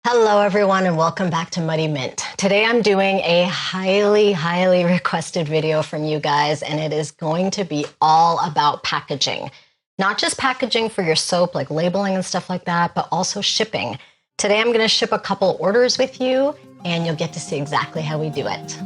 Hello everyone and welcome back to Muddy Mint. Today I'm doing a highly requested video from you guys, and it is going to be all about packaging. Not just packaging for your soap like labeling and stuff like that, but also shipping. Today I'm going to ship a couple orders with you and you'll get to see exactly how we do it.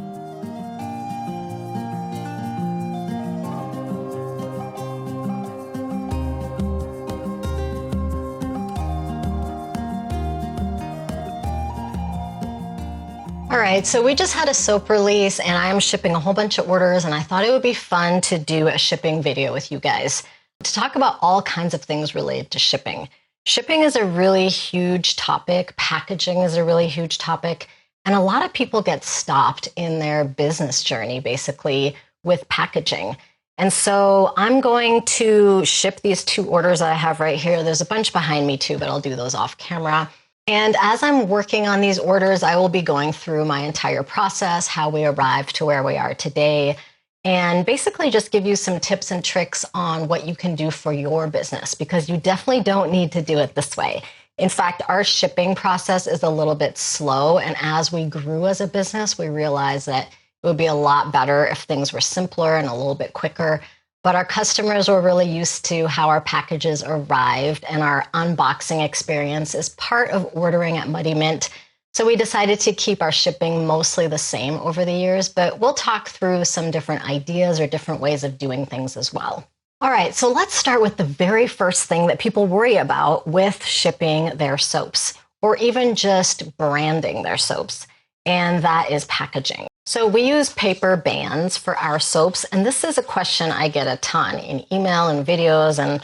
All right, so we just had a soap release and I am shipping a whole bunch of orders, and I thought it would be fun to do a shipping video with you guys to talk about all kinds of things related to shipping. Shipping is a really huge topic. Packaging is a really huge topic. And a lot of people get stopped in their business journey, basically, with packaging. And so I'm going to ship these two orders that I have right here. There's a bunch behind me too, but I'll do those off camera. And as I'm working on these orders, I will be going through my entire process, how we arrived to where we are today, and basically just give you some tips and tricks on what you can do for your business, because you definitely don't need to do it this way. In fact, our shipping process is a little bit slow, and as we grew as a business, we realized that it would be a lot better if things were simpler and a little bit quicker. But our customers were really used to how our packages arrived, and our unboxing experience is part of ordering at Muddy Mint. So we decided to keep our shipping mostly the same over the years, but we'll talk through some different ideas or different ways of doing things as well. All right, so let's start with the very first thing that people worry about with shipping their soaps, or even just branding their soaps, and that is packaging. So we use paper bands for our soaps, and this is a question I get a ton in email and videos and,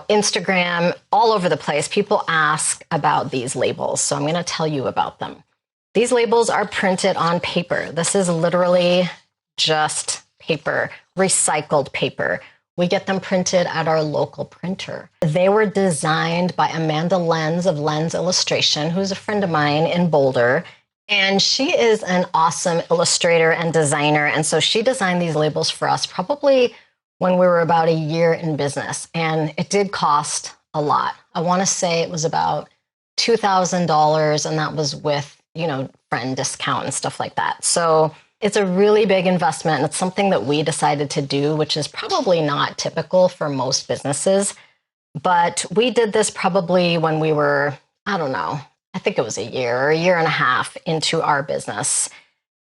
Instagram, all over the place. People ask about these labels, so I'm going to tell you about them. These labels are printed on paper. This is literally just paper, recycled paper. We get them printed at our local printer. They were designed by Amanda Lenz of Lenz Illustration, who's a friend of mine in Boulder. And she is an awesome illustrator and designer. And so she designed these labels for us probably when we were about a year in business. And it did cost a lot. I want to say it was about $2,000, and that was with, friend discount and stuff like that. So it's a really big investment, and it's something that we decided to do, which is probably not typical for most businesses. But we did this probably when we were, I think it was a year and a half into our business.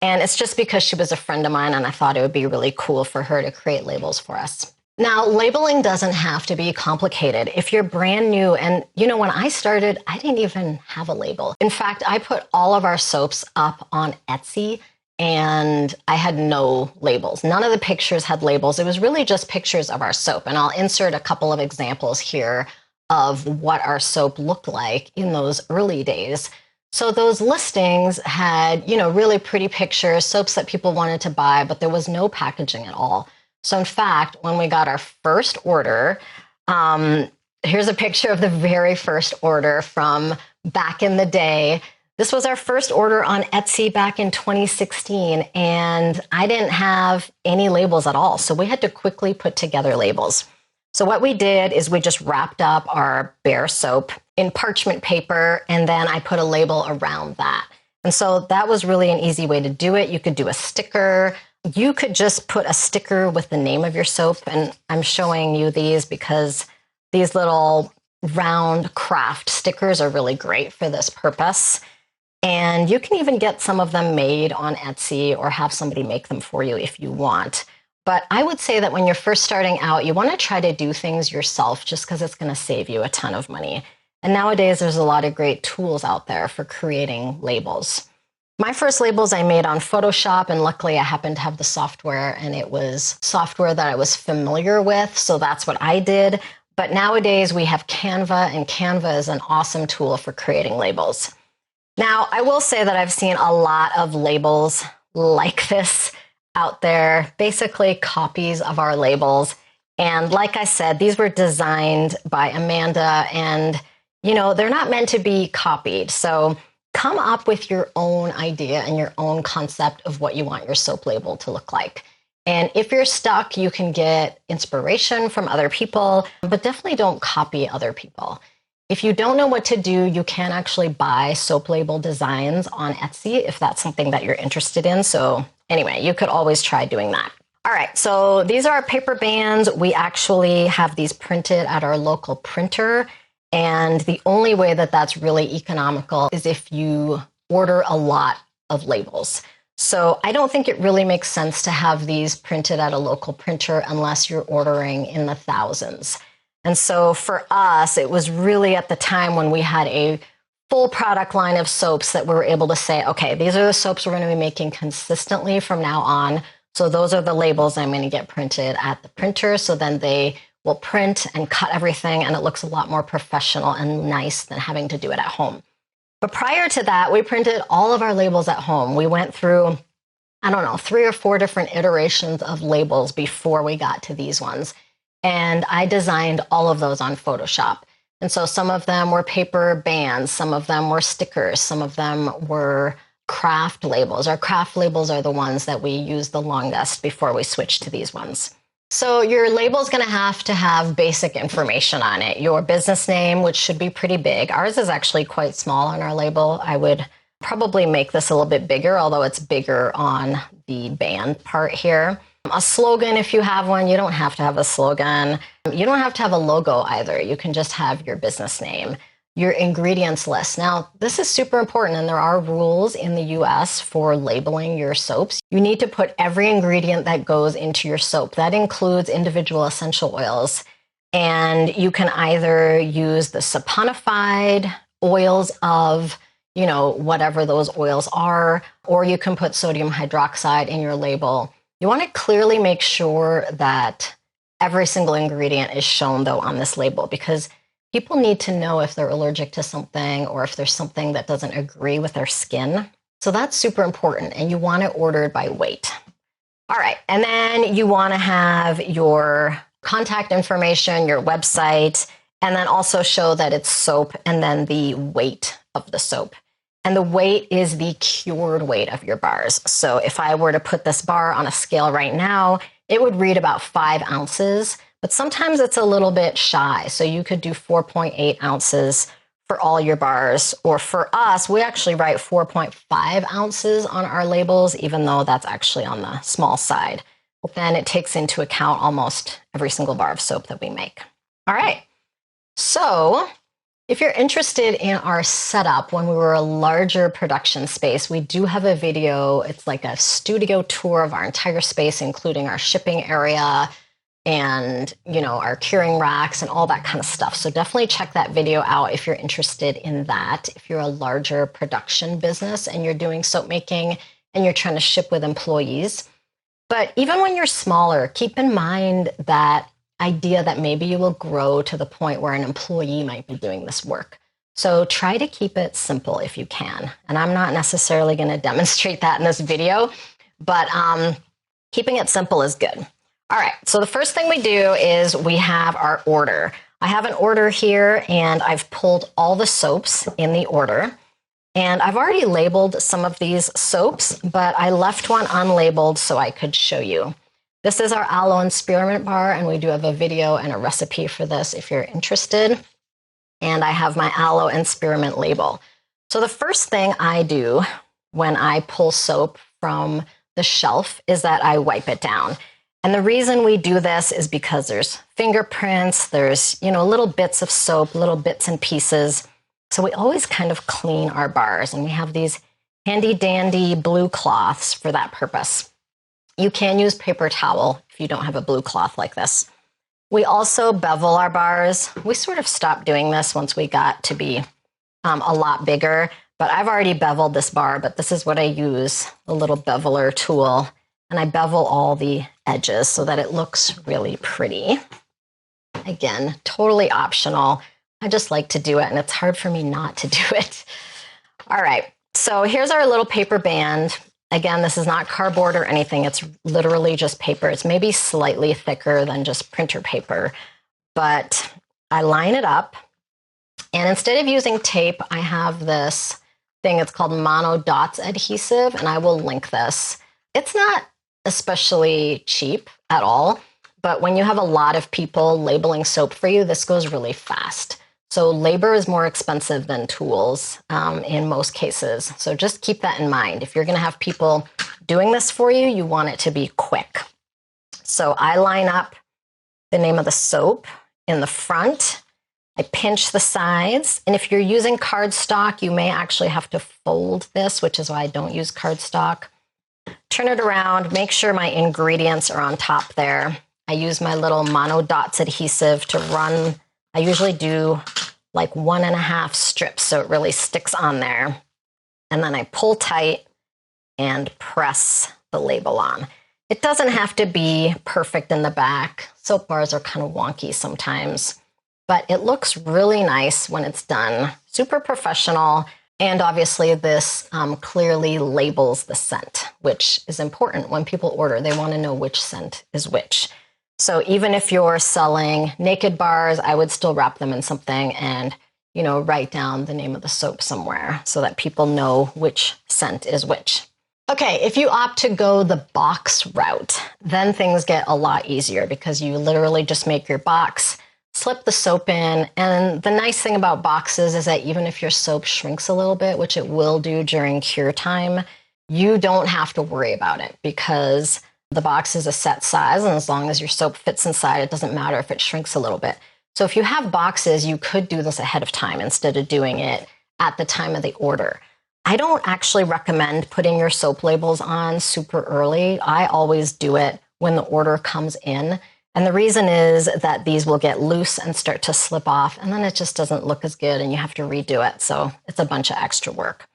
And it's just because she was a friend of mine, and I thought it would be really cool for her to create labels for us. Now, labeling doesn't have to be complicated. If you're brand new, and when I started, I didn't even have a label. In fact, I put all of our soaps up on Etsy, and I had no labels. None of the pictures had labels. It was really just pictures of our soap. And I'll insert a couple of examples here of what our soap looked like in those early days. So those listings had, really pretty pictures, soaps that people wanted to buy, but there was no packaging at all. So in fact, when we got our first order, here's a picture of the very first order from back in the day. This was our first order on Etsy back in 2016, and I didn't have any labels at all. So we had to quickly put together labels. So what we did is we just wrapped up our bare soap in parchment paper, and then I put a label around that. And so that was really an easy way to do it. You could do a sticker. You could just put a sticker with the name of your soap. And I'm showing you these because these little round craft stickers are really great for this purpose. And you can even get some of them made on Etsy or have somebody make them for you if you want. But I would say that when you're first starting out, you want to try to do things yourself just because it's going to save you a ton of money. And nowadays, there's a lot of great tools out there for creating labels. My first labels I made on Photoshop, and luckily I happened to have the software, and it was software that I was familiar with, so that's what I did. But nowadays, we have Canva, and Canva is an awesome tool for creating labels. Now, I will say that I've seen a lot of labels like this out there, basically copies of our labels. And like I said, these were designed by Amanda, and they're not meant to be copied. So come up with your own idea and your own concept of what you want your soap label to look like. And if you're stuck, you can get inspiration from other people, but definitely don't copy other people. If you don't know what to do, you can actually buy soap label designs on Etsy if that's something that you're interested in. So anyway, you could always try doing that. All right, so these are our paper bands. We actually have these printed at our local printer. And the only way that that's really economical is if you order a lot of labels. So I don't think it really makes sense to have these printed at a local printer unless you're ordering in the thousands. And so for us, it was really at the time when we had a full product line of soaps that we were able to say, okay, these are the soaps we're going to be making consistently from now on. So those are the labels I'm going to get printed at the printer. So then they will print and cut everything, and it looks a lot more professional and nice than having to do it at home. But prior to that, we printed all of our labels at home. We went through, I don't know, 3 or 4 different iterations of labels before we got to these ones. And I designed all of those on Photoshop. And so some of them were paper bands, some of them were stickers, some of them were craft labels. Our craft labels are the ones that we use the longest before we switched to these ones. So your label is going to have basic information on it. Your business name, which should be pretty big. Ours is actually quite small on our label. I would probably make this a little bit bigger, although it's bigger on the band part here. A slogan, if you have one. You don't have to have a slogan. You don't have to have a logo either. You can just have your business name. Your ingredients list. Now, this is super important, and there are rules in the US for labeling your soaps. You need to put every ingredient that goes into your soap. That includes individual essential oils. And you can either use the saponified oils of, whatever those oils are, or you can put sodium hydroxide in your label. You want to clearly make sure that every single ingredient is shown, though, on this label, because people need to know if they're allergic to something or if there's something that doesn't agree with their skin. So that's super important, and you want it ordered by weight. All right, and then you want to have your contact information, your website, and then also show that it's soap and then the weight of the soap. And the weight is the cured weight of your bars. So if I were to put this bar on a scale right now, it would read about 5 ounces, but sometimes it's a little bit shy. So you could do 4.8 ounces for all your bars. Or for us, we actually write 4.5 ounces on our labels, even though that's actually on the small side. But then it takes into account almost every single bar of soap that we make. All right. So if you're interested in our setup when we were a larger production space, we do have a video. It's like a studio tour of our entire space, including our shipping area and, our curing racks and all that kind of stuff. So definitely check that video out if you're interested in that. If you're a larger production business and you're doing soap making and you're trying to ship with employees. But even when you're smaller, keep in mind that idea that maybe you will grow to the point where an employee might be doing this work. So try to keep it simple if you can. And I'm not necessarily going to demonstrate that in this video, but keeping it simple is good. All right, so the first thing we do is we have our order. I have an order here, and I've pulled all the soaps in the order. And I've already labeled some of these soaps, but I left one unlabeled so I could show you. This is our aloe and spearmint bar, and we do have a video and a recipe for this if you're interested. And I have my aloe and spearmint label. So the first thing I do when I pull soap from the shelf is that I wipe it down. And the reason we do this is because there's fingerprints, there's, little bits of soap, little bits and pieces. So we always kind of clean our bars, and we have these handy dandy blue cloths for that purpose. You can use paper towel if you don't have a blue cloth like this. We also bevel our bars. We sort of stopped doing this once we got to be a lot bigger, but I've already beveled this bar, but this is what I use, a little beveler tool, and I bevel all the edges so that it looks really pretty. Again, totally optional. I just like to do it, and it's hard for me not to do it. All right, so here's our little paper band. Again, this is not cardboard or anything. It's literally just paper. It's maybe slightly thicker than just printer paper, but I line it up. And instead of using tape, I have this thing. It's called Mono Dots adhesive, and I will link this. It's not especially cheap at all, but when you have a lot of people labeling soap for you, this goes really fast. So labor is more expensive than tools in most cases. So just keep that in mind. If you're going to have people doing this for you, you want it to be quick. So I line up the name of the soap in the front. I pinch the sides. And if you're using cardstock, you may actually have to fold this, which is why I don't use cardstock. Turn it around, make sure my ingredients are on top there. I use my little mono dots adhesive to run. I usually do like 1.5 strips so it really sticks on there. And then I pull tight and press the label on. It doesn't have to be perfect in the back. Soap bars are kind of wonky sometimes, but it looks really nice when it's done. Super professional. And obviously this clearly labels the scent, which is important when people order. They want to know which scent is which. So even if you're selling naked bars, I would still wrap them in something and, you know, write down the name of the soap somewhere so that people know which scent is which. Okay, if you opt to go the box route, then things get a lot easier because you literally just make your box, slip the soap in. And the nice thing about boxes is that even if your soap shrinks a little bit, which it will do during cure time, you don't have to worry about it because the box is a set size, and as long as your soap fits inside, it doesn't matter if it shrinks a little bit. So if you have boxes, you could do this ahead of time instead of doing it at the time of the order. I don't actually recommend putting your soap labels on super early. I always do it when the order comes in. And the reason is that these will get loose and start to slip off, and then it just doesn't look as good and you have to redo it. So it's a bunch of extra work.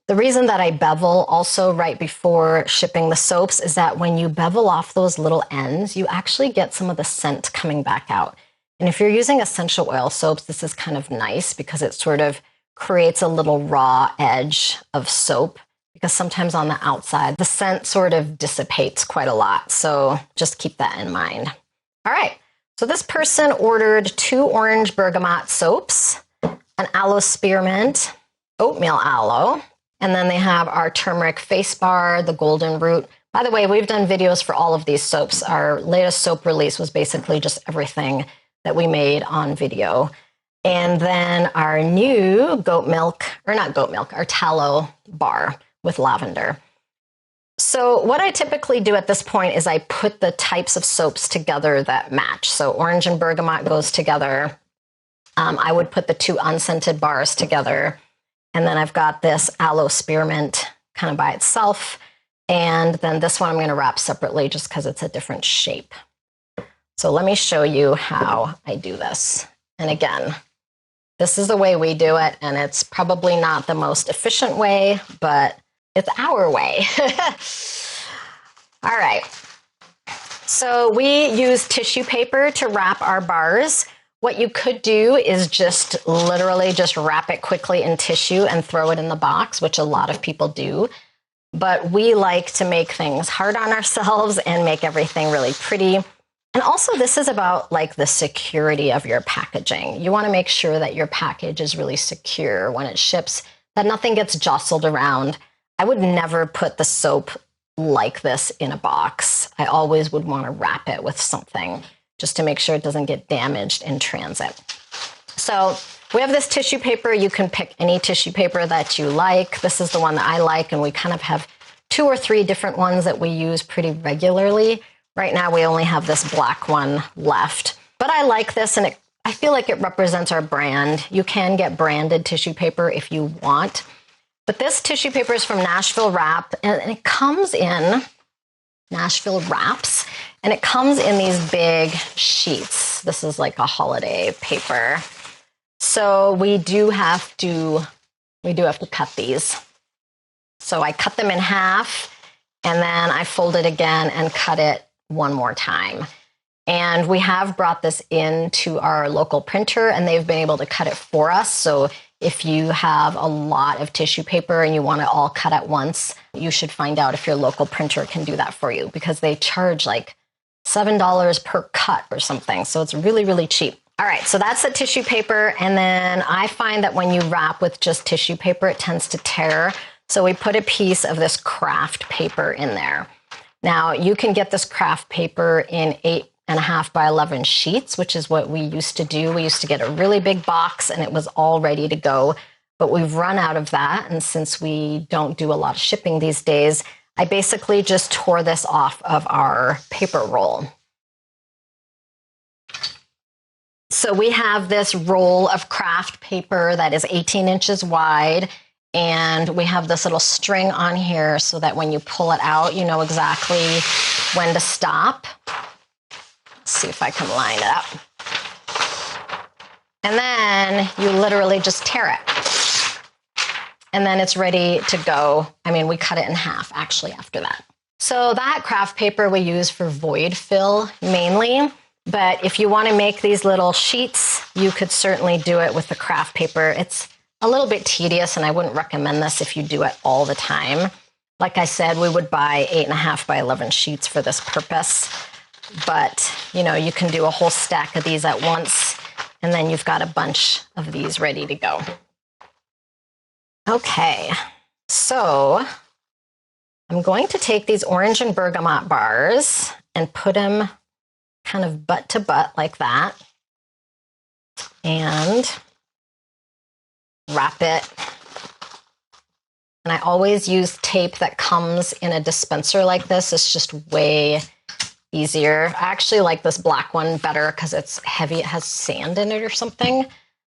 The reason that I bevel also right before shipping the soaps is that when you bevel off those little ends, you actually get some of the scent coming back out. And if you're using essential oil soaps, this is kind of nice because it sort of creates a little raw edge of soap, because sometimes on the outside, the scent sort of dissipates quite a lot. So just keep that in mind. All right, so this person ordered 2 orange bergamot soaps, an aloe spearmint, oatmeal aloe, and then they have our turmeric face bar, the golden root. By the way, we've done videos for all of these soaps. Our latest soap release was basically just everything that we made on video. And then our new our tallow bar with lavender. So what I typically do at this point is I put the types of soaps together that match. So orange and bergamot goes together. I would put the 2 unscented bars together. And then I've got this aloe spearmint kind of by itself. And then this one I'm going to wrap separately just because it's a different shape. So let me show you how I do this. And again, this is the way we do it. And it's probably not the most efficient way, but it's our way. All right. So we use tissue paper to wrap our bars. What you could do is just literally just wrap it quickly in tissue and throw it in the box, which a lot of people do. But we like to make things hard on ourselves and make everything really pretty. And also this is about like the security of your packaging. You want to make sure that your package is really secure when it ships, that nothing gets jostled around. I would never put the soap like this in a box. I always would want to wrap it with something just to make sure it doesn't get damaged in transit. So we have this tissue paper. You can pick any tissue paper that you like. This is the one that I like, and we kind of have 2 or 3 different ones that we use pretty regularly. Right now we only have this black one left, but I like this, and I feel like it represents our brand. You can get branded tissue paper if you want, but this tissue paper is from Nashville Wrap, and it comes in Nashville Wraps, and it comes in these big sheets. This is like a holiday paper. So we do have to cut these. So I cut them in half, and then I fold it again and cut it one more time. And we have brought this into our local printer, and they've been able to cut it for us. So if you have a lot of tissue paper and you want it all cut at once, you should find out if your local printer can do that for you, because they charge like $7 per cut or something. So it's really, really cheap. All right, so that's the tissue paper. And then I find that when you wrap with just tissue paper, it tends to tear. So we put a piece of this craft paper in there. Now you can get this craft paper in 8.5 by 11 sheets, which is what we used to do. We used to get a really big box and it was all ready to go, but we've run out of that. And since we don't do a lot of shipping these days, I basically just tore this off of our paper roll. So we have this roll of craft paper that is 18 inches wide, and we have this little string on here so that when you pull it out, you know exactly when to stop. Let's see if I can line it up. And then you literally just tear it. And then it's ready to go. I mean, we cut it in half actually after that. So that craft paper we use for void fill mainly. But if you want to make these little sheets, you could certainly do it with the craft paper. It's a little bit tedious, and I wouldn't recommend this if you do it all the time. Like I said, we would buy 8.5 by 11 sheets for this purpose. But, you know, you can do a whole stack of these at once, and then you've got a bunch of these ready to go. Okay, so I'm going to take these orange and bergamot bars and put them kind of butt to butt like that, and wrap it. And I always use tape that comes in a dispenser like this. It's just way easier. I actually like this black one better because it's heavy. It has sand in it or something,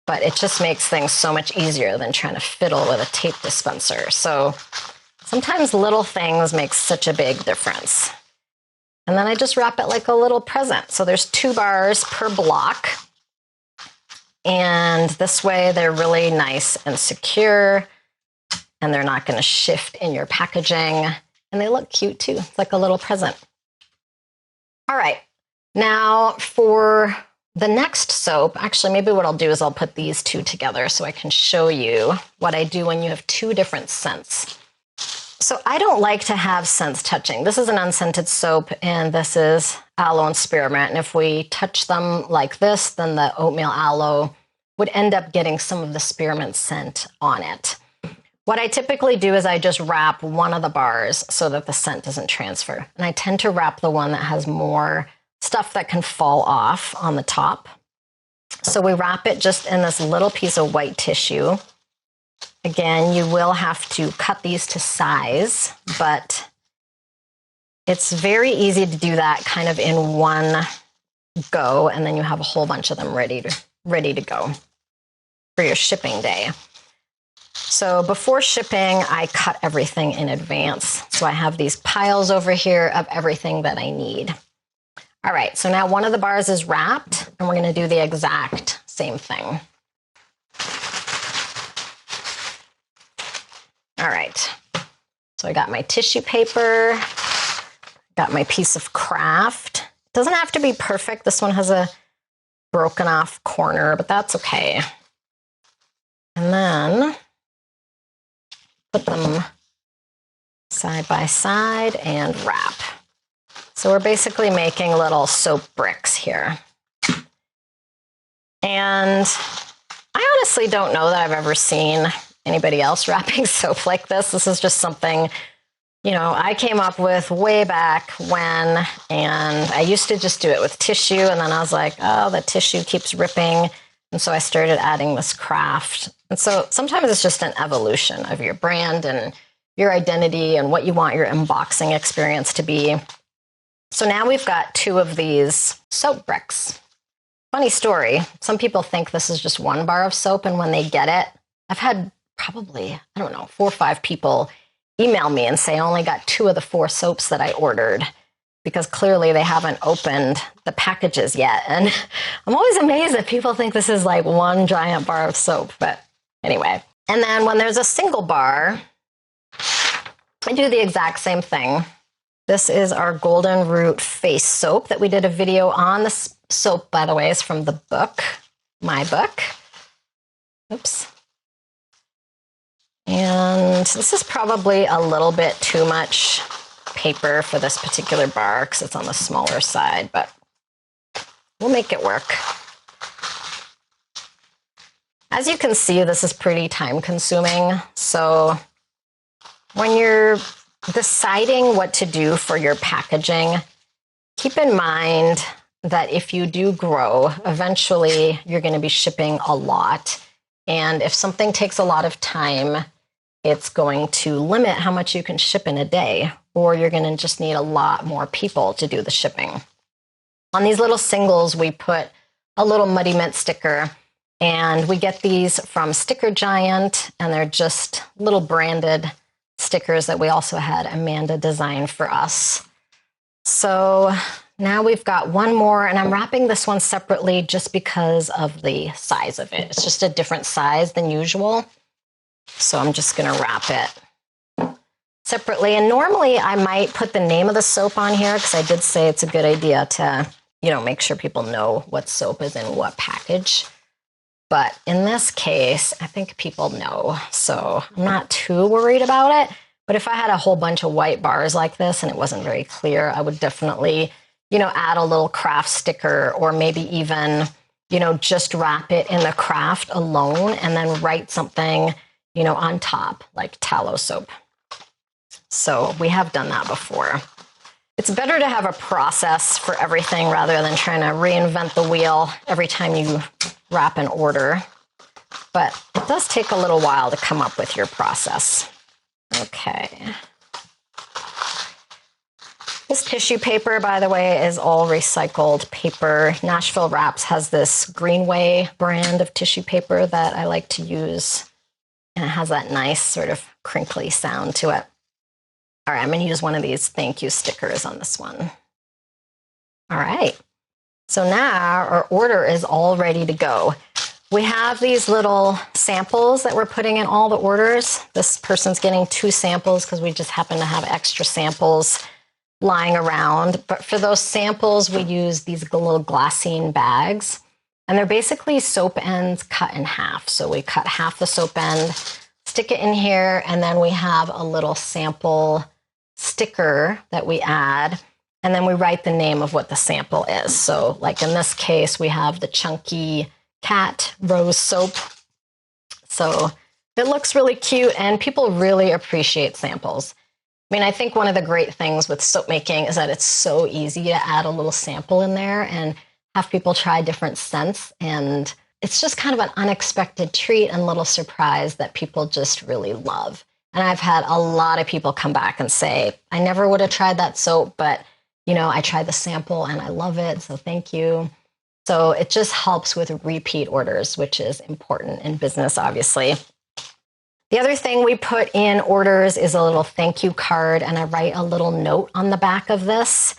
but it just makes things so much easier than trying to fiddle with a tape dispenser. So sometimes little things make such a big difference. And then I just wrap it like a little present. So there's 2 bars per block. And this way they're really nice and secure, and they're not going to shift in your packaging. And they look cute too. It's like a little present. All right. Now for the next soap, actually, maybe what I'll do is I'll put these 2 together so I can show you what I do when you have 2 different scents. So I don't like to have scents touching. This is an unscented soap, and this is aloe and spearmint. And if we touch them like this, then the oatmeal aloe would end up getting some of the spearmint scent on it. What I typically do is I just wrap one of the bars so that the scent doesn't transfer. And I tend to wrap the one that has more stuff that can fall off on the top. So we wrap it just in this little piece of white tissue. Again, you will have to cut these to size, but it's very easy to do that kind of in one go, and then you have a whole bunch of them ready to go for your shipping day. So before shipping, I cut everything in advance. So I have these piles over here of everything that I need. All right, so now one of the bars is wrapped, and we're going to do the exact same thing. All right, so I got my tissue paper, got my piece of craft. It doesn't have to be perfect. This one has a broken off corner, but that's okay. And then put them side by side and wrap. So we're basically making little soap bricks here. And I honestly don't know that I've ever seen anybody else wrapping soap like this. This is just something, you know, I came up with way back when, and I used to just do it with tissue, and then I was like, oh, the tissue keeps ripping. And so I started adding this craft. And so sometimes it's just an evolution of your brand and your identity and what you want your unboxing experience to be. So now we've got 2 of these soap bricks. Funny story. Some people think this is just 1 bar of soap, and when they get it, I've had probably, I don't know, 4 or 5 people email me and say I only got 2 of the 4 soaps that I ordered, because clearly they haven't opened the packages yet. And I'm always amazed that people think this is like 1 giant bar of soap, but anyway. And then when there's a single bar, I do the exact same thing. This is our Golden Root face soap that we did a video on. This soap, by the way, is from the book, my book. Oops. And this is probably a little bit too much paper for this particular bar because it's on the smaller side, but we'll make it work. As you can see, this is pretty time consuming. So when you're deciding what to do for your packaging, keep in mind that if you do grow, eventually you're going to be shipping a lot. And if something takes a lot of time, it's going to limit how much you can ship in a day, or you're going to just need a lot more people to do the shipping. On these little singles, we put a little Muddy Mint sticker, and we get these from Sticker Giant, and they're just little branded stickers that we also had Amanda design for us. So now we've got one more, and I'm wrapping this one separately just because of the size of it. It's just a different size than usual. So I'm just going to wrap it separately. And normally I might put the name of the soap on here because I did say it's a good idea to, make sure people know what soap is in what package. But in this case, I think people know. So I'm not too worried about it. But if I had a whole bunch of white bars like this and it wasn't very clear, I would definitely, add a little craft sticker, or maybe even, just wrap it in the craft alone and then write something, on top, like tallow soap. So we have done that before. It's better to have a process for everything rather than trying to reinvent the wheel every time you wrap an order. But it does take a little while to come up with your process. Okay. This tissue paper, by the way, is all recycled paper. Nashville Wraps has this Greenway brand of tissue paper that I like to use. And it has that nice sort of crinkly sound to it. All right, I'm going to use one of these thank you stickers on this one. All right. So now our order is all ready to go. We have these little samples that we're putting in all the orders. This person's getting 2 samples because we just happen to have extra samples lying around. But for those samples, we use these little glassine bags. And they're basically soap ends cut in half. So we cut half the soap end, stick it in here, and then we have a little sample sticker that we add. And then we write the name of what the sample is. So like in this case, we have the Chunky Cat Rose Soap. So it looks really cute, and people really appreciate samples. I mean, I think one of the great things with soap making is that it's so easy to add a little sample in there and have people try different scents. And it's just kind of an unexpected treat and little surprise that people just really love. And I've had a lot of people come back and say, I never would have tried that soap, but I tried the sample and I love it. So thank you. So it just helps with repeat orders, which is important in business, obviously. The other thing we put in orders is a little thank you card, and I write a little note on the back of this.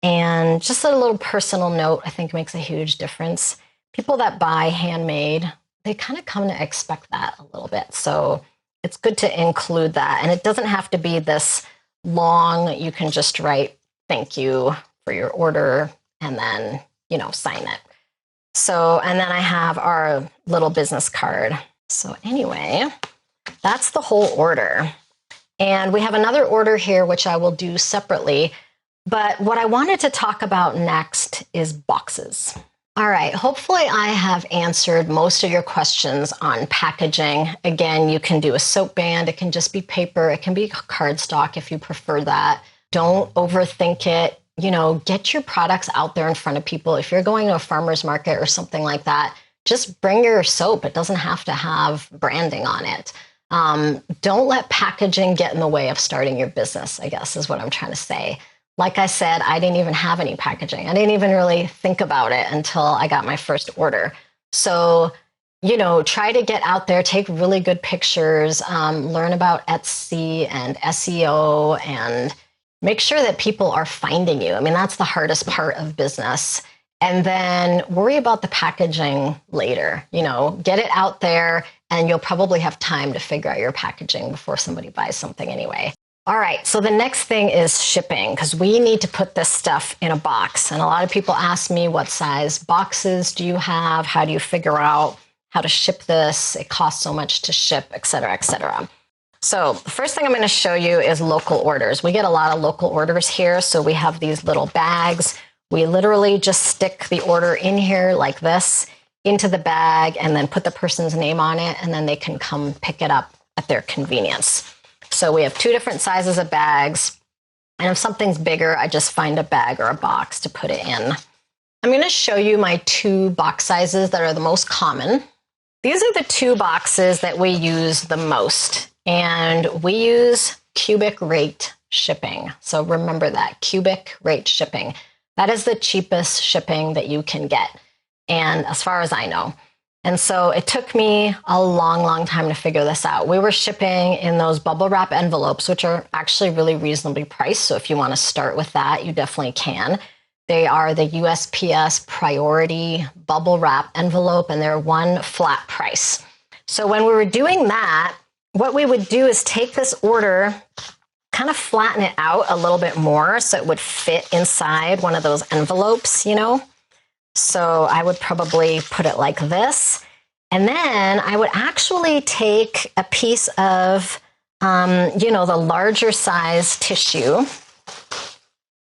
And just a little personal note, I think, makes a huge difference. People that buy handmade, they kind of come to expect that a little bit. So it's good to include that. And it doesn't have to be this long. You can just write thank you for your order and then, sign it. So, and then I have our little business card. So anyway, that's the whole order. And we have another order here, which I will do separately. But what I wanted to talk about next is boxes. All right, hopefully I have answered most of your questions on packaging. Again, you can do a soap band. It can just be paper. It can be cardstock if you prefer that. Don't overthink it. Get your products out there in front of people. If you're going to a farmer's market or something like that, just bring your soap. It doesn't have to have branding on it. Don't let packaging get in the way of starting your business, I guess is what I'm trying to say. Like I said, I didn't even have any packaging. I didn't even really think about it until I got my first order. So, try to get out there, take really good pictures, learn about Etsy and SEO, and make sure that people are finding you. I mean, that's the hardest part of business. And then worry about the packaging later. Get it out there, and you'll probably have time to figure out your packaging before somebody buys something anyway. All right, so the next thing is shipping, because we need to put this stuff in a box. And a lot of people ask me, what size boxes do you have? How do you figure out how to ship this? It costs so much to ship, et cetera, et cetera. So the first thing I'm going to show you is local orders. We get a lot of local orders here. So we have these little bags. We literally just stick the order in here like this into the bag and then put the person's name on it, and then they can come pick it up at their convenience. So we have 2 different sizes of bags. And if something's bigger, I just find a bag or a box to put it in. I'm going to show you my 2 box sizes that are the most common. These are the 2 boxes that we use the most, and we use cubic rate shipping. So remember that, cubic rate shipping. That is the cheapest shipping that you can get, and as far as I know. And so it took me a long time to figure this out. We were shipping in those bubble wrap envelopes, which are actually really reasonably priced. So if you want to start with that, you definitely can. They are the USPS priority bubble wrap envelope, and they're one flat price. So when we were doing that, what we would do is take this order, kind of flatten it out a little bit more so it would fit inside one of those envelopes, you know? So I would probably put it like this. And then I would actually take a piece of, the larger size tissue.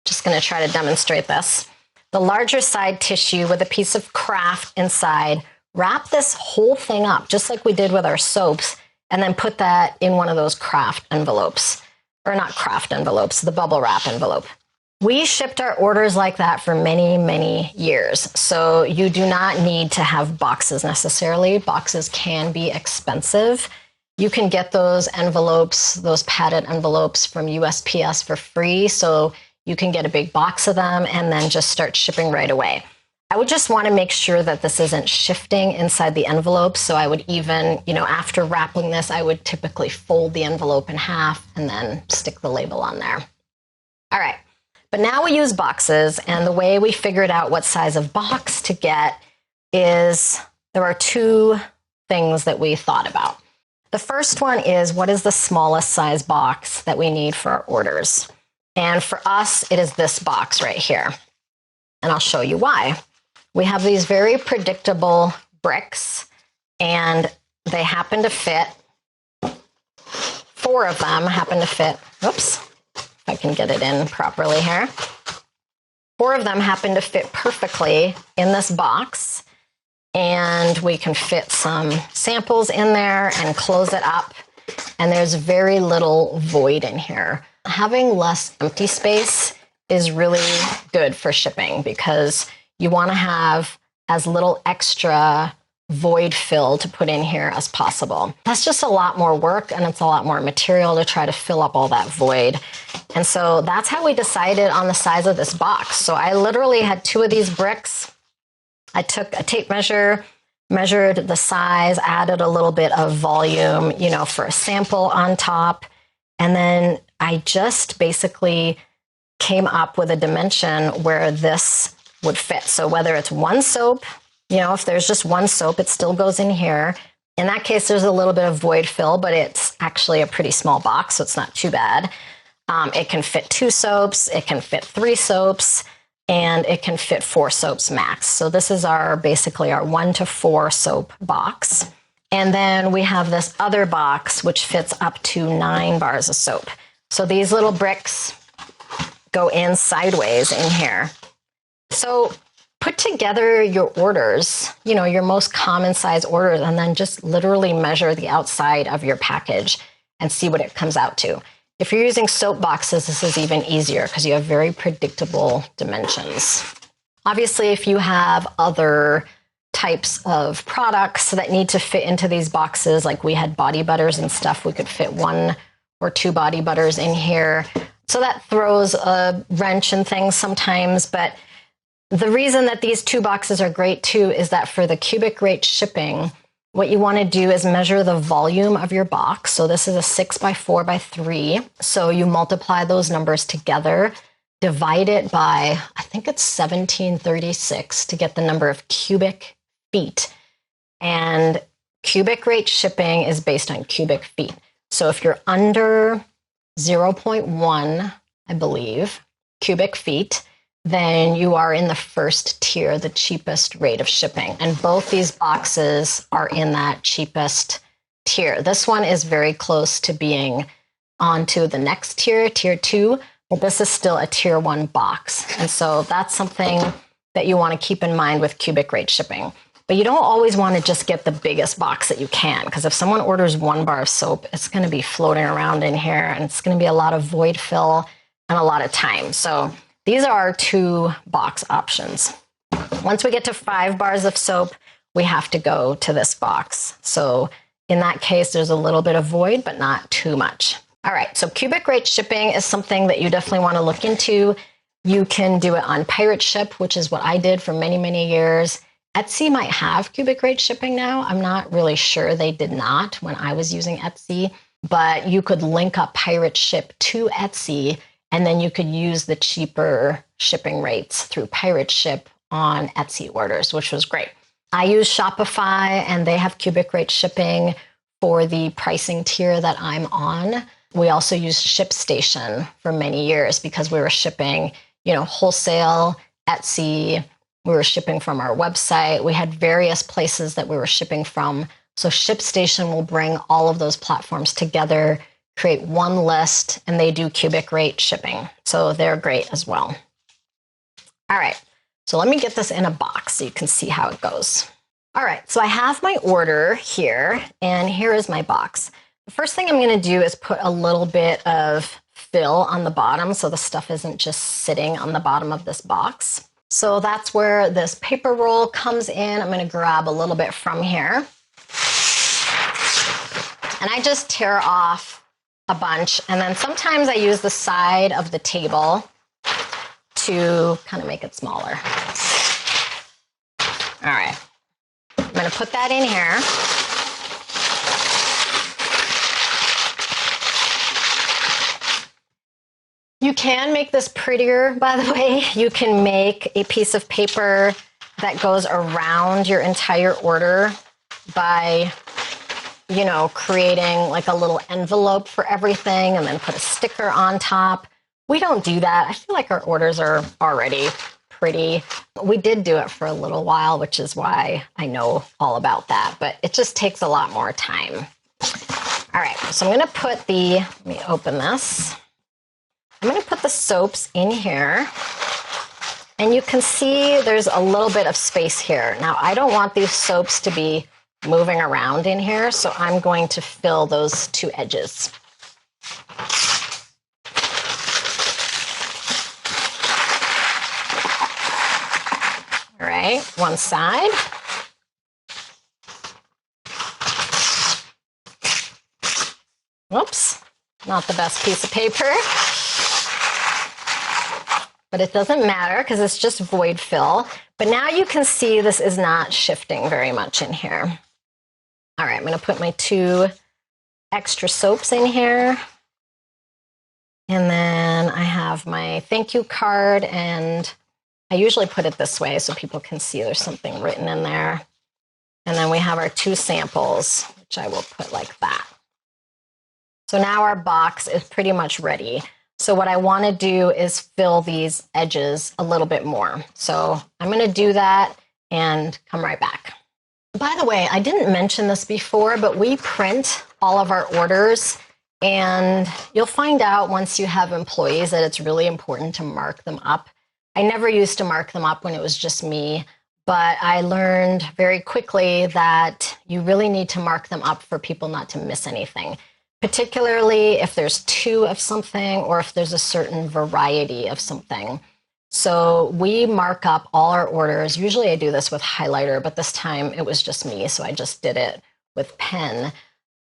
Just going to try to demonstrate this. The larger side tissue with a piece of craft inside, wrap this whole thing up, just like we did with our soaps, and then put that in one of those craft envelopes. Or not craft envelopes, the bubble wrap envelope. We shipped our orders like that for many years. So you do not need to have boxes necessarily. Boxes can be expensive. You can get those envelopes, those padded envelopes from USPS for free. So you can get a big box of them and then just start shipping right away. I would just want to make sure that this isn't shifting inside the envelope. So I would even, after wrapping this, I would typically fold the envelope in half and then stick the label on there. All right, but now we use boxes, and the way we figured out what size of box to get is there are 2 things that we thought about. The first one is, what is the smallest size box that we need for our orders? And for us, it is this box right here. And I'll show you why. We have these very predictable bricks, and they happen to fit. 4 of them happen to fit. Oops, if I can get it in properly here. 4 of them happen to fit perfectly in this box. And we can fit some samples in there and close it up. And there's very little void in here. Having less empty space is really good for shipping because you want to have as little extra void fill to put in here as possible. That's just a lot more work, and it's a lot more material to try to fill up all that void. And so that's how we decided on the size of this box. So I literally had 2 of these bricks. I took a tape measure, measured the size, added a little bit of volume, for a sample on top. And then I just basically came up with a dimension where this would fit. So whether it's 1 soap, if there's just 1 soap, it still goes in here. In that case, there's a little bit of void fill, but it's actually a pretty small box, so it's not too bad. It can fit 2 soaps, it can fit 3 soaps, and it can fit 4 soaps max. So this is basically our 1 to 4 soap box. And then we have this other box, which fits up to 9 bars of soap. So these little bricks go in sideways in here. So put together your orders, your most common size orders, and then just literally measure the outside of your package and see what it comes out to. If you're using soap boxes, this is even easier because you have very predictable dimensions. Obviously, if you have other types of products that need to fit into these boxes, like we had body butters and stuff, we could fit 1 or 2 body butters in here. So that throws a wrench in things sometimes, but the reason that these 2 boxes are great too is that for the cubic rate shipping, what you want to do is measure the volume of your box. So this is a 6 by 4 by 3. So you multiply those numbers together, divide it by, I think it's 1736 to get the number of cubic feet. And cubic rate shipping is based on cubic feet. So if you're under 0.1, I believe, cubic feet, then you are in the first tier, the cheapest rate of shipping. And both these boxes are in that cheapest tier. This one is very close to being onto the next tier, tier 2, but this is still a tier 1 box. And so that's something that you want to keep in mind with cubic rate shipping. But you don't always want to just get the biggest box that you can, because if someone orders 1 bar of soap, it's going to be floating around in here, and it's going to be a lot of void fill and a lot of time. So these are our 2 box options. Once we get to 5 bars of soap, we have to go to this box. So in that case, there's a little bit of void, but not too much. All right, so cubic rate shipping is something that you definitely want to look into. You can do it on Pirate Ship, which is what I did for many, many years. Etsy might have cubic rate shipping now. I'm not really sure. They did not when I was using Etsy, but you could link up Pirate Ship to Etsy, and then you could use the cheaper shipping rates through Pirate Ship on Etsy orders, which was great. I use Shopify, and they have cubic rate shipping for the pricing tier that I'm on. We also used ShipStation for many years because we were shipping, wholesale, Etsy. We were shipping from our website. We had various places that we were shipping from. So ShipStation will bring all of those platforms together, create one list, and they do cubic rate shipping. So they're great as well. All right, so let me get this in a box so you can see how it goes. All right, so I have my order here, and here is my box. The first thing I'm gonna do is put a little bit of fill on the bottom so the stuff isn't just sitting on the bottom of this box. So that's where this paper roll comes in. I'm gonna grab a little bit from here. And I just tear off a bunch. And then sometimes I use the side of the table to kind of make it smaller. All right, I'm gonna put that in here. You can make this prettier, by the way. You can make a piece of paper that goes around your entire order by, creating like a little envelope for everything and then put a sticker on top. We don't do that. I feel like our orders are already pretty. We did do it for a little while, which is why I know all about that, but it just takes a lot more time. All right, so I'm gonna put let me open this. I'm gonna put the soaps in here, and you can see there's a little bit of space here. Now, I don't want these soaps to be moving around in here, so I'm going to fill those 2 edges. All right, one side. Whoops, not the best piece of paper. But it doesn't matter because it's just void fill. But now you can see this is not shifting very much in here. All right, I'm gonna put my 2 extra soaps in here. And then I have my thank you card, and I usually put it this way so people can see there's something written in there. And then we have our 2 samples, which I will put like that. So now our box is pretty much ready. So what I want to do is fill these edges a little bit more. So I'm going to do that and come right back. By the way, I didn't mention this before, but we print all of our orders, and you'll find out once you have employees that it's really important to mark them up. I never used to mark them up when it was just me, but I learned very quickly that you really need to mark them up for people not to miss anything, particularly if there's 2 of something or if there's a certain variety of something. So we mark up all our orders. Usually I do this with highlighter, but this time it was just me, so I just did it with pen.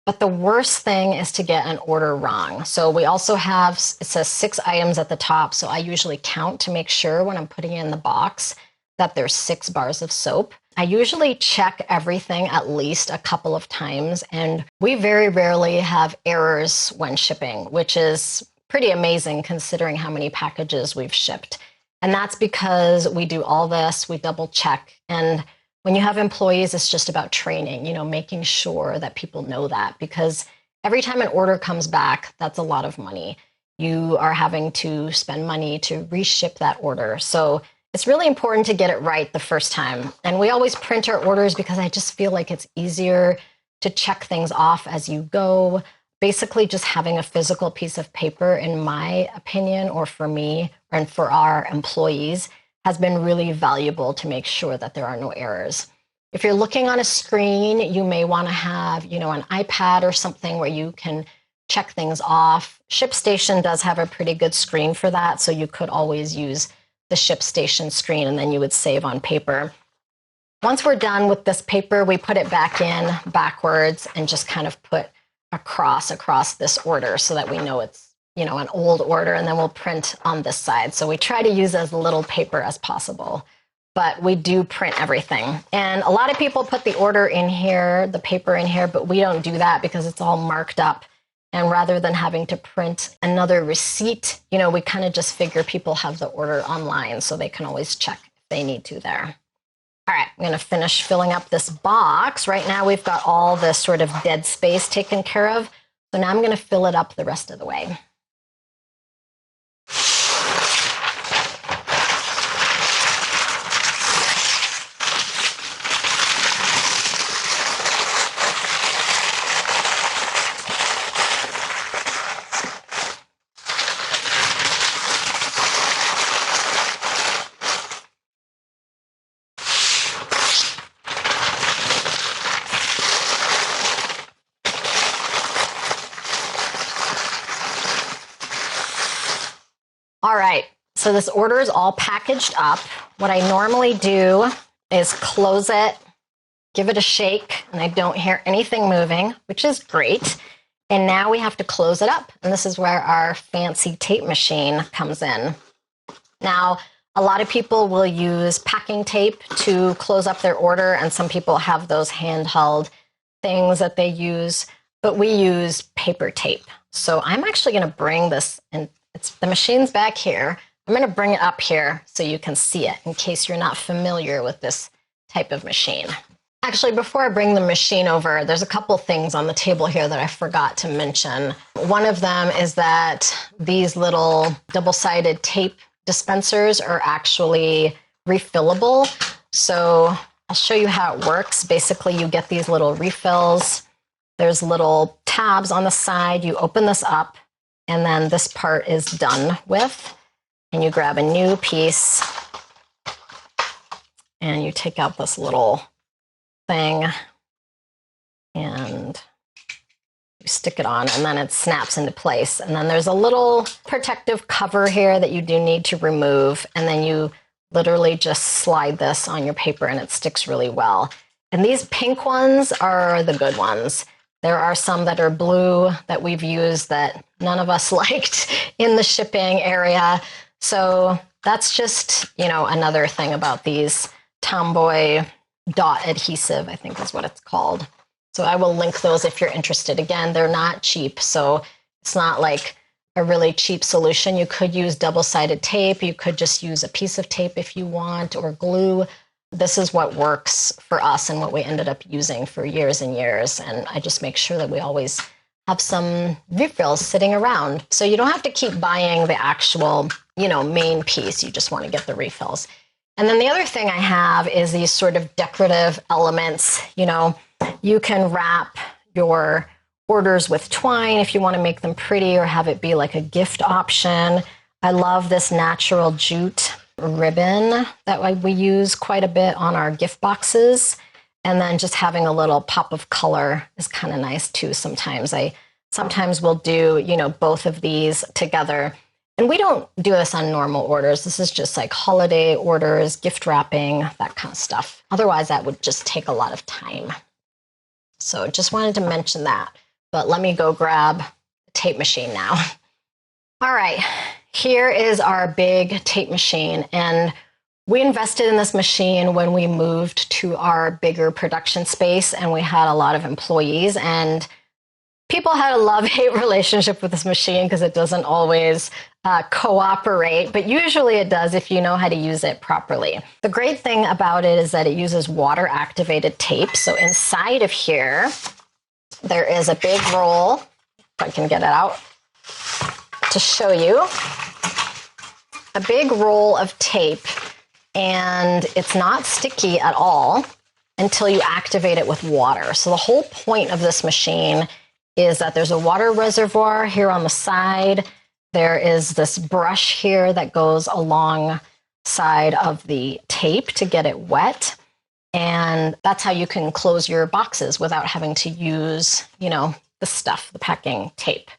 But the worst thing is to get an order wrong. So we also have, it says 6 items at the top, so I usually count to make sure when I'm putting it in the box that there's 6 bars of soap. I usually check everything at least a couple of times, and we very rarely have errors when shipping, which is pretty amazing considering how many packages we've shipped. And that's because we do all this, we double check. And when you have employees, it's just about training, making sure that people know that, because every time an order comes back, that's a lot of money. You are having to spend money to reship that order. So it's really important to get it right the first time. And we always print our orders because I just feel like it's easier to check things off as you go. Basically, just having a physical piece of paper, in my opinion, or for me, and for our employees, has been really valuable to make sure that there are no errors. If you're looking on a screen, you may want to have, an iPad or something where you can check things off. ShipStation does have a pretty good screen for that, so you could always use the ShipStation screen, and then you would save on paper. Once we're done with this paper, we put it back in backwards and just kind of put a cross across this order so that we know it's, you know, an old order, and then we'll print on this side. So we try to use as little paper as possible, but we do print everything. And a lot of people put the order in here, the paper in here, but we don't do that because it's all marked up. And rather than having to print another receipt, you know, we kind of just figure people have the order online so they can always check if they need to there. All right, I'm going to finish filling up this box. Right now we've got all this sort of dead space taken care of. So now I'm going to fill it up the rest of the way. All right, so this order is all packaged up. What I normally do is close it, give it a shake, and I don't hear anything moving, which is great. And now we have to close it up. And this is where our fancy tape machine comes in. Now, a lot of people will use packing tape to close up their order, and some people have those handheld things that they use, but we use paper tape. So I'm actually going to bring this, and the machine's back here. I'm going to bring it up here so you can see it in case you're not familiar with this type of machine. Actually, before I bring the machine over, there's a couple things on the table here that I forgot to mention. One of them is that these little double-sided tape dispensers are actually refillable. So I'll show you how it works. Basically, you get these little refills. There's little tabs on the side. You open this up, and then this part is done with. And you grab a new piece, and you take out this little thing, and you stick it on, and then it snaps into place. And then there's a little protective cover here that you do need to remove, and then you literally just slide this on your paper, and it sticks really well. And these pink ones are the good ones. There are some that are blue that we've used that none of us liked in the shipping area. So that's just, you know, another thing about these Tomboy dot adhesive, I think is what it's called. So I will link those if you're interested. Again, they're not cheap, so it's not like a really cheap solution. You could use double-sided tape. You could just use a piece of tape if you want, or glue. This is what works for us and what we ended up using for years and years. And I just make sure that we always have some refills sitting around. So you don't have to keep buying the actual, you know, main piece. You just want to get the refills. And then the other thing I have is these sort of decorative elements. You know, you can wrap your orders with twine if you want to make them pretty or have it be like a gift option. I love this natural jute ribbon that we use quite a bit on our gift boxes. And then just having a little pop of color is kind of nice too. Sometimes will do, you know, both of these together. And we don't do this on normal orders. This is just like holiday orders, gift wrapping, that kind of stuff. Otherwise, that would just take a lot of time. So just wanted to mention that. But let me go grab the tape machine now. All right, here is our big tape machine. And we invested in this machine when we moved to our bigger production space, and we had a lot of employees, and people had a love-hate relationship with this machine because it doesn't always cooperate, but usually it does if you know how to use it properly. The great thing about it is that it uses water-activated tape. So inside of here, there is a big roll, if I can get it out to show you, a big roll of tape, and it's not sticky at all until you activate it with water. So the whole point of this machine is that there's a water reservoir here on the side. There is this brush here that goes alongside of the tape to get it wet. And that's how you can close your boxes without having to use, you know, the stuff, the packing tape.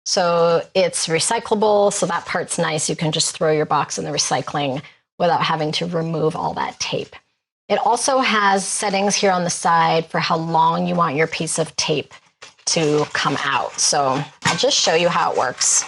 So it's recyclable, so that part's nice. You can just throw your box in the recycling without having to remove all that tape. It also has settings here on the side for how long you want your piece of tape to come out. So I'll just show you how it works.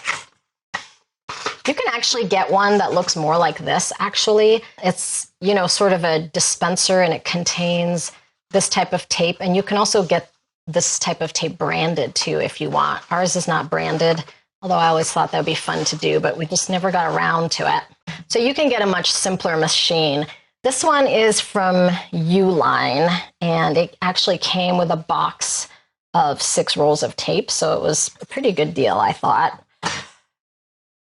You can actually get one that looks more like this, actually. It's, you know, sort of a dispenser, and it contains this type of tape. And you can also get this type of tape branded too if you want. Ours is not branded, although I always thought that would be fun to do, but we just never got around to it. So you can get a much simpler machine. This one is from Uline, and it actually came with a box of 6 rolls of tape, so it was a pretty good deal, I thought.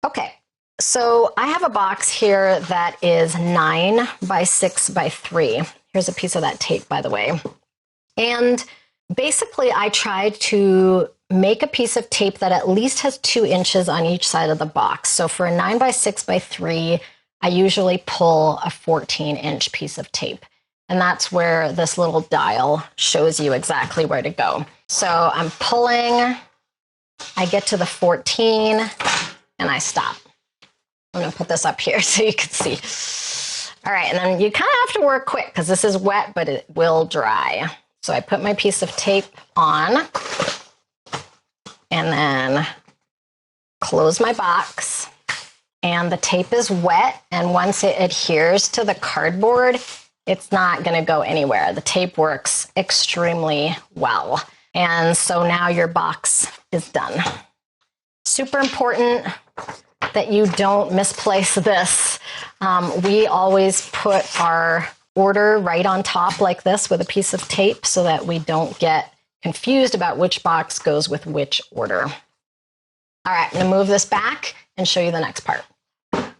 Okay, so I have a box here that is 9 by 6 by 3. Here's a piece of that tape, by the way. And basically, I tried to make a piece of tape that at least has 2 inches on each side of the box. So for a 9 by 6 by 3, I usually pull a 14-inch piece of tape. And that's where this little dial shows you exactly where to go. So I'm pulling, I get to the 14, and I stop. I'm gonna put this up here so you can see. All right, and then you kind of have to work quick because this is wet, but it will dry. So I put my piece of tape on, and then close my box. And the tape is wet, and once it adheres to the cardboard, it's not going to go anywhere. The tape works extremely well. And so now your box is done. Super important that you don't misplace this. We always put our order right on top like this with a piece of tape so that we don't get confused about which box goes with which order. All right, I'm going to move this back and show you the next part.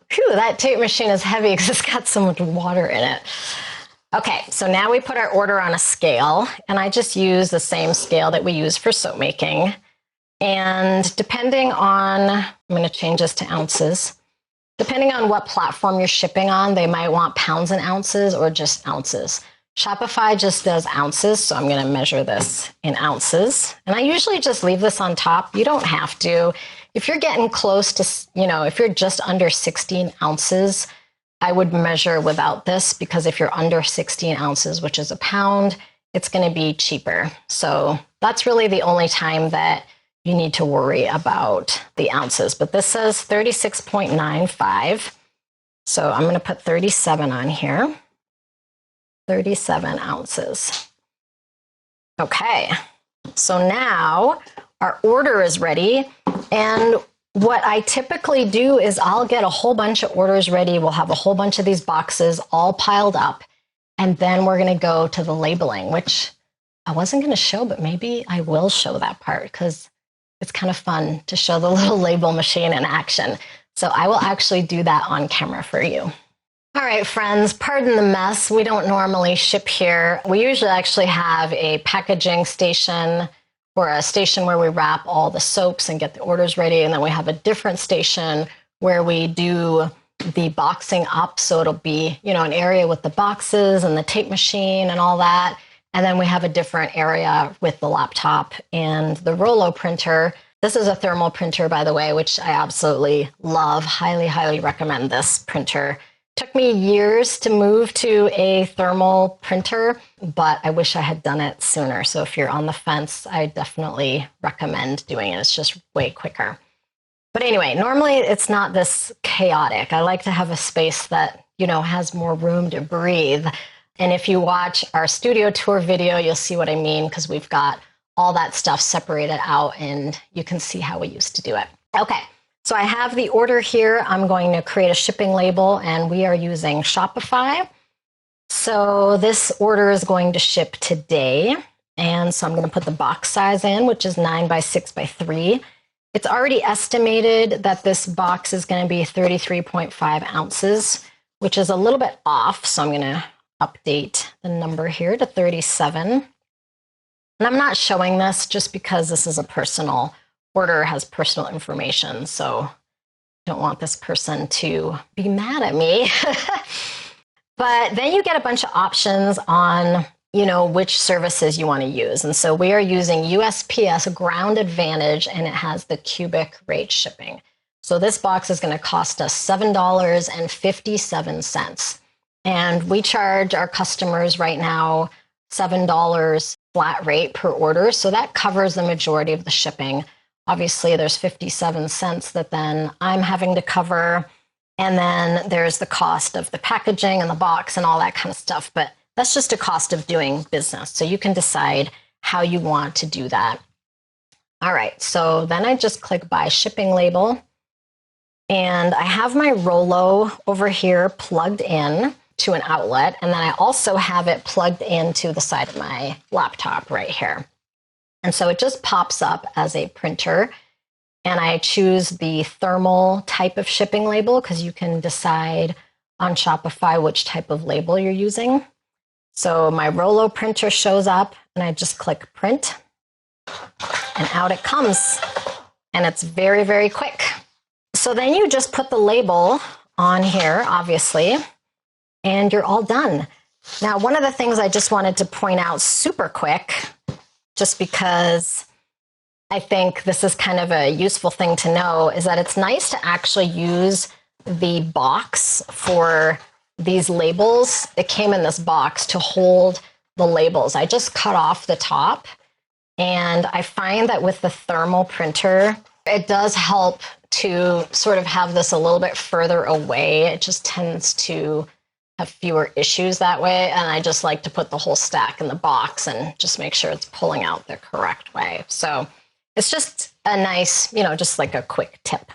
Phew, that tape machine is heavy because it's got so much water in it. Okay, so now we put our order on a scale, and I just use the same scale that we use for soap making. And depending on, I'm going to change this to ounces. Depending on what platform you're shipping on, they might want pounds and ounces or just ounces. Shopify just does ounces, so I'm going to measure this in ounces. And I usually just leave this on top. You don't have to. If you're getting close to, you know, if you're just under 16 ounces, I would measure without this, because if you're under 16 ounces, which is a pound, it's going to be cheaper. So that's really the only time that you need to worry about the ounces. But this says 36.95. So I'm going to put 37 on here. 37 ounces. Okay, so now our order is ready. And what I typically do is I'll get a whole bunch of orders ready. We'll have a whole bunch of these boxes all piled up. And then we're going to go to the labeling, which I wasn't going to show, but maybe I will show that part because it's kind of fun to show the little label machine in action. So I will actually do that on camera for you. All right, friends, pardon the mess. We don't normally ship here. We usually actually have a packaging station or a station where we wrap all the soaps and get the orders ready. And then we have a different station where we do the boxing up. So it'll be, you know, an area with the boxes and the tape machine and all that. And then we have a different area with the laptop and the Rollo printer. This is a thermal printer, by the way, which I absolutely love. Highly, highly recommend this printer. Took me years to move to a thermal printer, but I wish I had done it sooner. So if you're on the fence, I definitely recommend doing it. It's just way quicker. But anyway, normally it's not this chaotic. I like to have a space that, you know, has more room to breathe. And if you watch our studio tour video, you'll see what I mean, because we've got all that stuff separated out and you can see how we used to do it. Okay. So I have the order here. I'm going to create a shipping label, and we are using Shopify. So this order is going to ship today. And so I'm going to put the box size in, which is 9 by 6 by 3. It's already estimated that this box is going to be 33.5 ounces, which is a little bit off. So I'm going to update the number here to 37. And I'm not showing this just because this is a personal order, has personal information, so I don't want this person to be mad at me. But then you get a bunch of options on, you know, which services you want to use. And so we are using USPS Ground Advantage, and it has the cubic rate shipping. So this box is going to cost us $7.57. And we charge our customers right now $7 flat rate per order. So that covers the majority of the shipping. Obviously, there's 57 cents that then I'm having to cover. And then there's the cost of the packaging and the box and all that kind of stuff. But that's just a cost of doing business. So you can decide how you want to do that. All right, so then I just click Buy Shipping Label. And I have my Rollo over here plugged in to an outlet. And then I also have it plugged into the side of my laptop right here. And so it just pops up as a printer. And I choose the thermal type of shipping label because you can decide on Shopify which type of label you're using. So my Rollo printer shows up and I just click print and out it comes. And it's very, very quick. So then you just put the label on here, obviously, and you're all done. Now, one of the things I just wanted to point out super quick, just because I think this is kind of a useful thing to know, is that it's nice to actually use the box for these labels. It came in this box to hold the labels. I just cut off the top, and I find that with the thermal printer, it does help to sort of have this a little bit further away. It just tends to have fewer issues that way. And I just like to put the whole stack in the box and just make sure it's pulling out the correct way. So it's just a nice, just like a quick tip.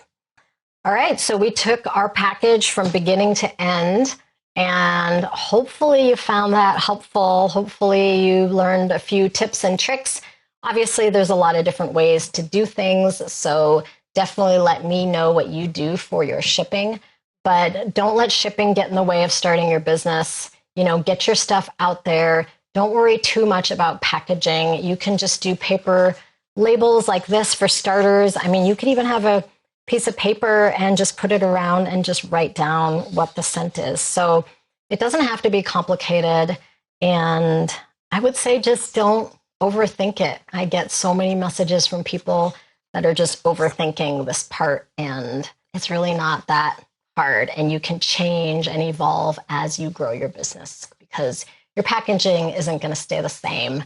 All right, so we took our package from beginning to end, and hopefully you found that helpful. Hopefully you learned a few tips and tricks. Obviously, there's a lot of different ways to do things, so definitely let me know what you do for your shipping. But don't let shipping get in the way of starting your business. Get your stuff out there. Don't worry too much about packaging. You can just do paper labels like this for starters. I mean, you could even have a piece of paper and just put it around and just write down what the scent is. So it doesn't have to be complicated. And I would say just don't overthink it. I get so many messages from people that are just overthinking this part, and it's really not that hard, and you can change and evolve as you grow your business because your packaging isn't going to stay the same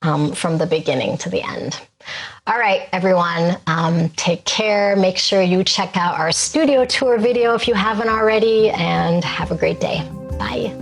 from the beginning to the end. All right, everyone, take care. Make sure you check out our studio tour video if you haven't already, and have a great day. Bye.